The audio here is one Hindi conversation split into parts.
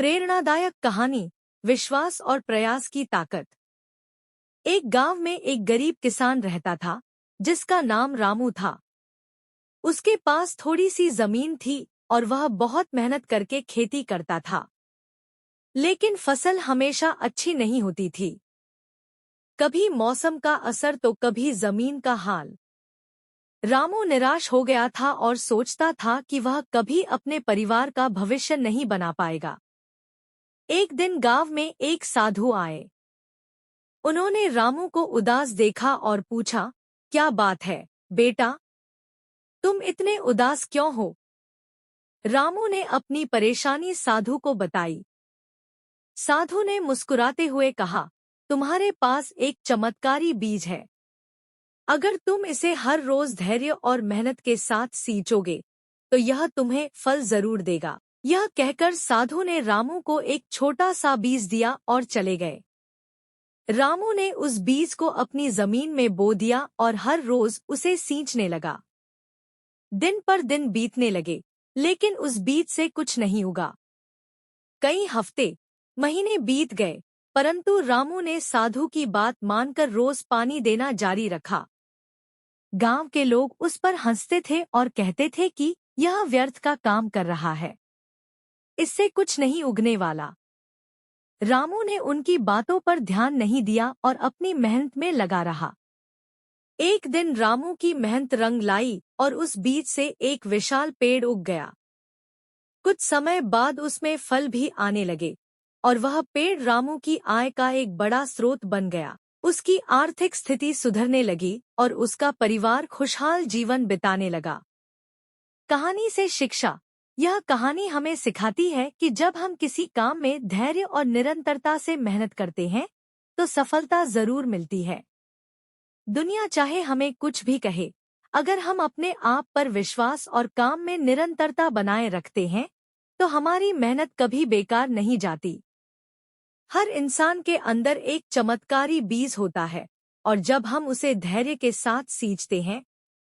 प्रेरणादायक कहानी, विश्वास और प्रयास की ताकत। एक गांव में एक गरीब किसान रहता था जिसका नाम रामू था। उसके पास थोड़ी सी जमीन थी और वह बहुत मेहनत करके खेती करता था, लेकिन फसल हमेशा अच्छी नहीं होती थी। कभी मौसम का असर तो कभी जमीन का हाल। रामू निराश हो गया था और सोचता था कि वह कभी अपने परिवार का भविष्य नहीं बना पाएगा। एक दिन गांव में एक साधु आए। उन्होंने रामू को उदास देखा और पूछा, क्या बात है बेटा, तुम इतने उदास क्यों हो? रामू ने अपनी परेशानी साधु को बताई। साधु ने मुस्कुराते हुए कहा, तुम्हारे पास एक चमत्कारी बीज है। अगर तुम इसे हर रोज धैर्य और मेहनत के साथ सींचोगे तो यह तुम्हें फल जरूर देगा। यह कहकर साधु ने रामू को एक छोटा सा बीज दिया और चले गए। रामू ने उस बीज को अपनी जमीन में बो दिया और हर रोज उसे सींचने लगा। दिन पर दिन बीतने लगे, लेकिन उस बीज से कुछ नहीं उगा। कई हफ्ते, महीने बीत गए, परंतु रामू ने साधु की बात मानकर रोज पानी देना जारी रखा। गांव के लोग उस पर हंसते थे और कहते थे कि यह व्यर्थ का काम कर रहा है, इससे कुछ नहीं उगने वाला। रामू ने उनकी बातों पर ध्यान नहीं दिया और अपनी मेहनत में लगा रहा। एक दिन रामू की मेहनत रंग लाई और उस बीज से एक विशाल पेड़ उग गया। कुछ समय बाद उसमें फल भी आने लगे और वह पेड़ रामू की आय का एक बड़ा स्रोत बन गया। उसकी आर्थिक स्थिति सुधरने लगी और उसका परिवार खुशहाल जीवन बिताने लगा। कहानी से शिक्षा। यह कहानी हमें सिखाती है कि जब हम किसी काम में धैर्य और निरंतरता से मेहनत करते हैं तो सफलता जरूर मिलती है। दुनिया चाहे हमें कुछ भी कहे, अगर हम अपने आप पर विश्वास और काम में निरंतरता बनाए रखते हैं तो हमारी मेहनत कभी बेकार नहीं जाती। हर इंसान के अंदर एक चमत्कारी बीज होता है और जब हम उसे धैर्य के साथ सींचते हैं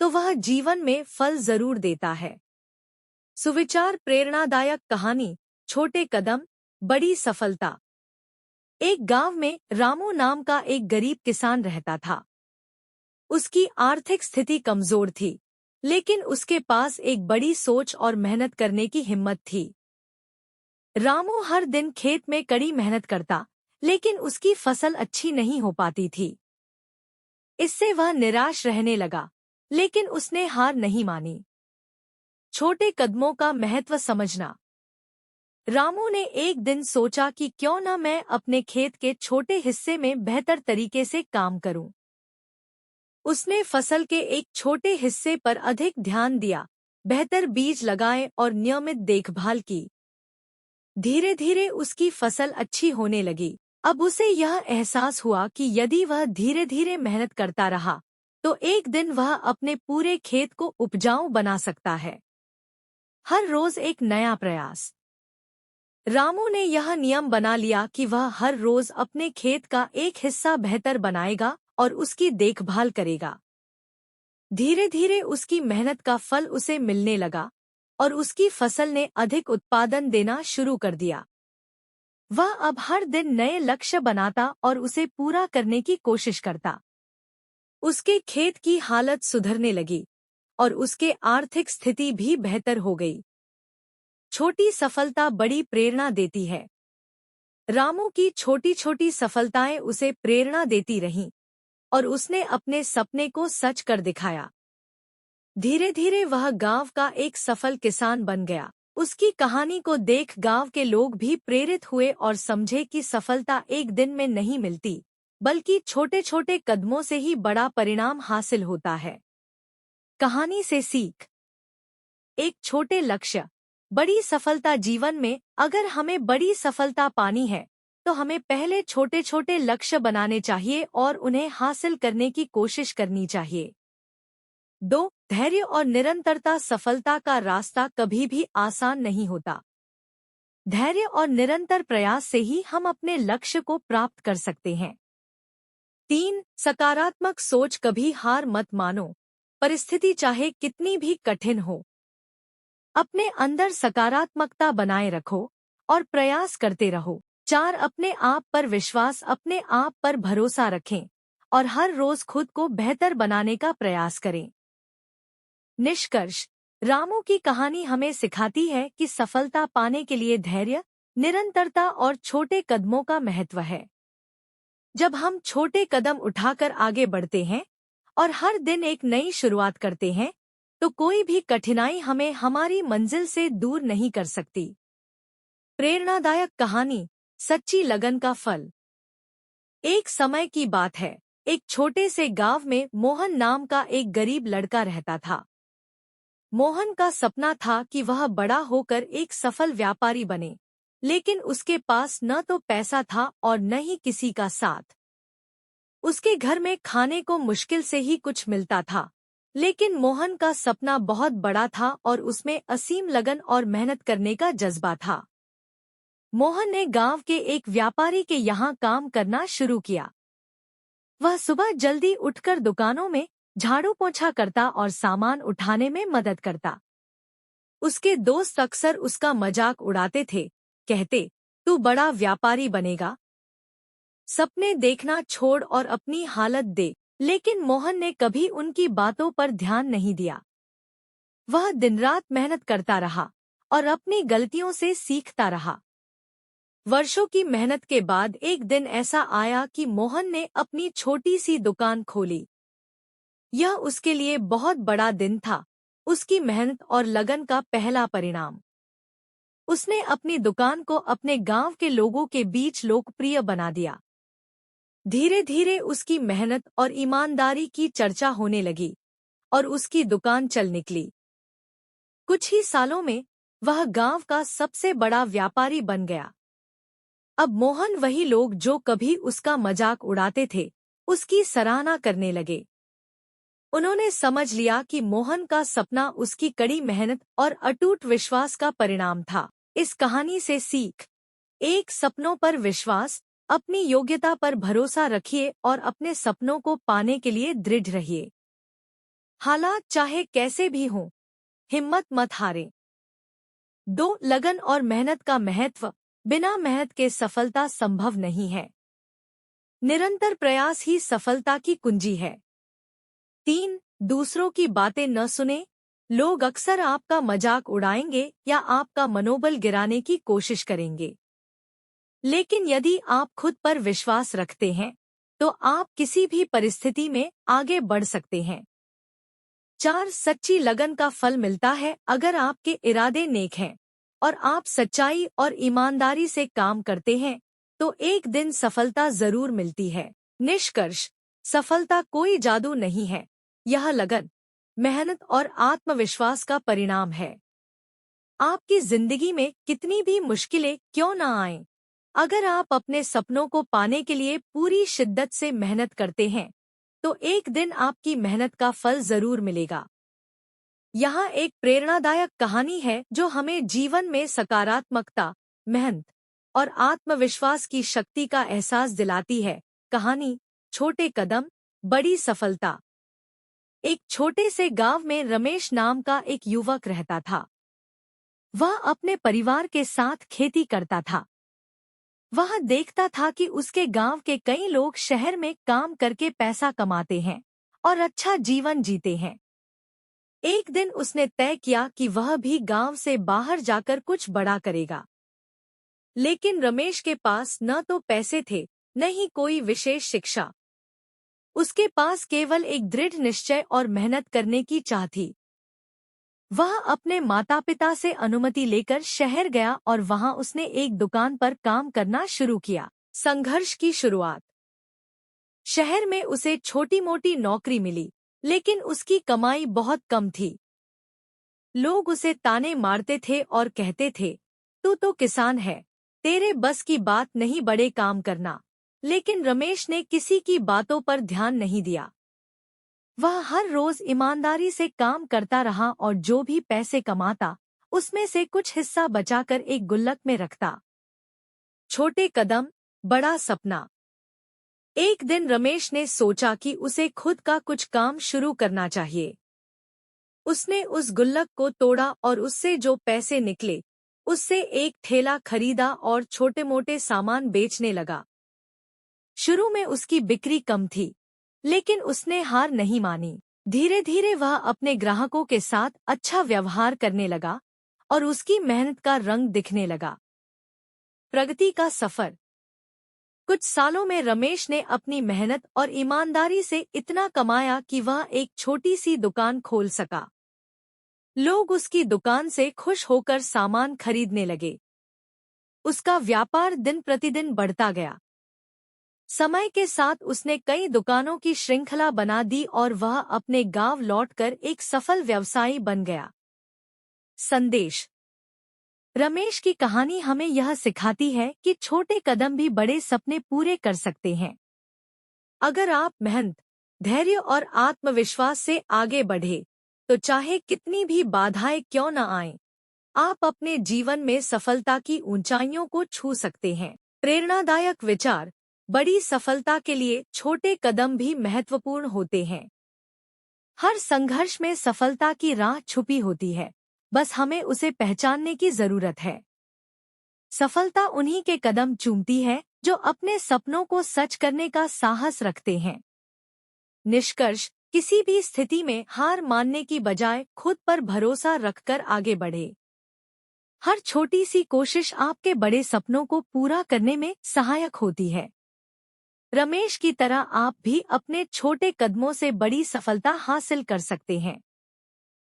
तो वह जीवन में फल जरूर देता है। सुविचार। प्रेरणादायक कहानी, छोटे कदम, बड़ी सफलता। एक गांव में रामू नाम का एक गरीब किसान रहता था। उसकी आर्थिक स्थिति कमजोर थी, लेकिन उसके पास एक बड़ी सोच और मेहनत करने की हिम्मत थी। रामू हर दिन खेत में कड़ी मेहनत करता, लेकिन उसकी फसल अच्छी नहीं हो पाती थी। इससे वह निराश रहने लगा, लेकिन उसने हार नहीं मानी। छोटे कदमों का महत्व समझना। रामू ने एक दिन सोचा कि क्यों न मैं अपने खेत के छोटे हिस्से में बेहतर तरीके से काम करूं। उसने फसल के एक छोटे हिस्से पर अधिक ध्यान दिया, बेहतर बीज लगाए और नियमित देखभाल की। धीरे धीरे उसकी फसल अच्छी होने लगी। अब उसे यह एहसास हुआ कि यदि वह धीरे धीरे मेहनत करता रहा तो एक दिन वह अपने पूरे खेत को उपजाऊ बना सकता है। हर रोज एक नया प्रयास। रामू ने यह नियम बना लिया कि वह हर रोज अपने खेत का एक हिस्सा बेहतर बनाएगा और उसकी देखभाल करेगा। धीरे धीरे उसकी मेहनत का फल उसे मिलने लगा और उसकी फसल ने अधिक उत्पादन देना शुरू कर दिया। वह अब हर दिन नए लक्ष्य बनाता और उसे पूरा करने की कोशिश करता। उसके खेत की हालत सुधरने लगी और उसके आर्थिक स्थिति भी बेहतर हो गई। छोटी सफलता बड़ी प्रेरणा देती है। रामू की छोटी छोटी सफलताएं उसे प्रेरणा देती रहीं और उसने अपने सपने को सच कर दिखाया। धीरे धीरे वह गांव का एक सफल किसान बन गया। उसकी कहानी को देख गांव के लोग भी प्रेरित हुए और समझे कि सफलता एक दिन में नहीं मिलती, बल्कि छोटे छोटे कदमों से ही बड़ा परिणाम हासिल होता है। कहानी से सीख। एक छोटे लक्ष्य, बड़ी सफलता। जीवन में अगर हमें बड़ी सफलता पानी है तो हमें पहले छोटे छोटे लक्ष्य बनाने चाहिए और उन्हें हासिल करने की कोशिश करनी चाहिए। 2. धैर्य और निरंतरता। सफलता का रास्ता कभी भी आसान नहीं होता। धैर्य और निरंतर प्रयास से ही हम अपने लक्ष्य को प्राप्त कर सकते हैं। 3. सकारात्मक सोच। कभी हार मत मानो, परिस्थिति चाहे कितनी भी कठिन हो। अपने अंदर सकारात्मकता बनाए रखो और प्रयास करते रहो। 4 अपने आप पर विश्वास, अपने आप पर भरोसा रखें और हर रोज खुद को बेहतर बनाने का प्रयास करें। निष्कर्ष, रामू की कहानी हमें सिखाती है कि सफलता पाने के लिए धैर्य, निरंतरता और छोटे कदमों का महत्व है। जब हम छोटे कदम उठाकर आगे बढ़ते हैं और हर दिन एक नई शुरुआत करते हैं, तो कोई भी कठिनाई हमें हमारी मंजिल से दूर नहीं कर सकती। प्रेरणादायक कहानी, सच्ची लगन का फल। एक समय की बात है, एक छोटे से गांव में मोहन नाम का एक गरीब लड़का रहता था। मोहन का सपना था कि वह बड़ा होकर एक सफल व्यापारी बने, लेकिन उसके पास न तो पैसा था और न ही किसी का साथ। उसके घर में खाने को मुश्किल से ही कुछ मिलता था, लेकिन मोहन का सपना बहुत बड़ा था और उसमें असीम लगन और मेहनत करने का जज्बा था। मोहन ने गांव के एक व्यापारी के यहाँ काम करना शुरू किया। वह सुबह जल्दी उठकर दुकानों में झाड़ू पोंछा करता और सामान उठाने में मदद करता। उसके दोस्त अक्सर उसका मजाक उड़ाते थे, कहते, तू बड़ा व्यापारी बनेगा, सपने देखना छोड़ और अपनी हालत देख। लेकिन मोहन ने कभी उनकी बातों पर ध्यान नहीं दिया। वह दिन-रात मेहनत करता रहा और अपनी गलतियों से सीखता रहा। वर्षों की मेहनत के बाद एक दिन ऐसा आया कि मोहन ने अपनी छोटी सी दुकान खोली। यह उसके लिए बहुत बड़ा दिन था, उसकी मेहनत और लगन का पहला परिणाम। उसने अपनी दुकान को अपने गांव के लोगों के बीच लोकप्रिय बना दिया। धीरे धीरे उसकी मेहनत और ईमानदारी की चर्चा होने लगी और उसकी दुकान चल निकली। कुछ ही सालों में वह गांव का सबसे बड़ा व्यापारी बन गया। अब मोहन वही लोग जो कभी उसका मजाक उड़ाते थे, उसकी सराहना करने लगे। उन्होंने समझ लिया कि मोहन का सपना उसकी कड़ी मेहनत और अटूट विश्वास का परिणाम था। इस कहानी से सीख, एक, सपनों पर विश्वास, अपनी योग्यता पर भरोसा रखिए और अपने सपनों को पाने के लिए दृढ़ रहिए। हालात चाहे कैसे भी हों, हिम्मत मत हारें। 2, लगन और मेहनत का महत्व, बिना मेहनत के सफलता संभव नहीं है। निरंतर प्रयास ही सफलता की कुंजी है। 3, दूसरों की बातें न सुने। लोग अक्सर आपका मजाक उड़ाएंगे या आपका मनोबल गिराने की कोशिश करेंगे, लेकिन यदि आप खुद पर विश्वास रखते हैं, तो आप किसी भी परिस्थिति में आगे बढ़ सकते हैं। 4, सच्ची लगन का फल मिलता है अगर आपके इरादे नेक हैं और आप सच्चाई और ईमानदारी से काम करते हैं, तो एक दिन सफलता जरूर मिलती है। निष्कर्ष, सफलता कोई जादू नहीं है, यह लगन, मेहनत और आत्मविश्वास का परिणाम है। आपकी जिंदगी में कितनी भी मुश्किलें क्यों न आएं, अगर आप अपने सपनों को पाने के लिए पूरी शिद्दत से मेहनत करते हैं, तो एक दिन आपकी मेहनत का फल जरूर मिलेगा। यहाँ एक प्रेरणादायक कहानी है जो हमें जीवन में सकारात्मकता, मेहनत और आत्मविश्वास की शक्ति का एहसास दिलाती है। कहानी, छोटे कदम, बड़ी सफलता। एक छोटे से गांव में रमेश नाम का एक युवक रहता था। वह अपने परिवार के साथ खेती करता था। वह देखता था कि उसके गांव के कई लोग शहर में काम करके पैसा कमाते हैं और अच्छा जीवन जीते हैं। एक दिन उसने तय किया कि वह भी गांव से बाहर जाकर कुछ बड़ा करेगा। लेकिन रमेश के पास न तो पैसे थे, न ही कोई विशेष शिक्षा। उसके पास केवल एक दृढ़ निश्चय और मेहनत करने की चाह थी। वह अपने माता-पिता से अनुमति लेकर शहर गया और वहां उसने एक दुकान पर काम करना शुरू किया। संघर्ष की शुरुआत। शहर में उसे छोटी-मोटी नौकरी मिली, लेकिन उसकी कमाई बहुत कम थी। लोग उसे ताने मारते थे और कहते थे, तू तो किसान है, तेरे बस की बात नहीं बड़े काम करना। लेकिन रमेश ने किसी की बातों पर ध्यान नहीं दिया। वह हर रोज ईमानदारी से काम करता रहा और जो भी पैसे कमाता, उसमें से कुछ हिस्सा बचाकर एक गुल्लक में रखता। छोटे कदम, बड़ा सपना। एक दिन रमेश ने सोचा कि उसे खुद का कुछ काम शुरू करना चाहिए। उसने उस गुल्लक को तोड़ा और उससे जो पैसे निकले, उससे एक ठेला खरीदा और छोटे-मोटे सामान बेचने लगा। शुरू में उसकी बिक्री कम थी, लेकिन उसने हार नहीं मानी। धीरे-धीरे वह अपने ग्राहकों के साथ अच्छा व्यवहार करने लगा और उसकी मेहनत का रंग दिखने लगा। प्रगति का सफर। कुछ सालों में रमेश ने अपनी मेहनत और ईमानदारी से इतना कमाया कि वह एक छोटी सी दुकान खोल सका। लोग उसकी दुकान से खुश होकर सामान खरीदने लगे। उसका व्यापार दिन प्रतिदिन बढ़ता गया। समय के साथ उसने कई दुकानों की श्रृंखला बना दी और वह अपने गांव लौटकर एक सफल व्यवसायी बन गया। संदेश। रमेश की कहानी हमें यह सिखाती है कि छोटे कदम भी बड़े सपने पूरे कर सकते हैं। अगर आप मेहनत, धैर्य और आत्मविश्वास से आगे बढ़े, तो चाहे कितनी भी बाधाएं क्यों न आएं, आप अपने जीवन में सफलता की ऊंचाइयों को छू सकते हैं। प्रेरणादायक विचार। बड़ी सफलता के लिए छोटे कदम भी महत्वपूर्ण होते हैं। हर संघर्ष में सफलता की राह छुपी होती है, बस हमें उसे पहचानने की जरूरत है। सफलता उन्हीं के कदम चूमती है जो अपने सपनों को सच करने का साहस रखते हैं। निष्कर्ष। किसी भी स्थिति में हार मानने की बजाय खुद पर भरोसा रखकर आगे बढ़े। हर छोटी सी कोशिश आपके बड़े सपनों को पूरा करने में सहायक होती है। रमेश की तरह आप भी अपने छोटे कदमों से बड़ी सफलता हासिल कर सकते हैं।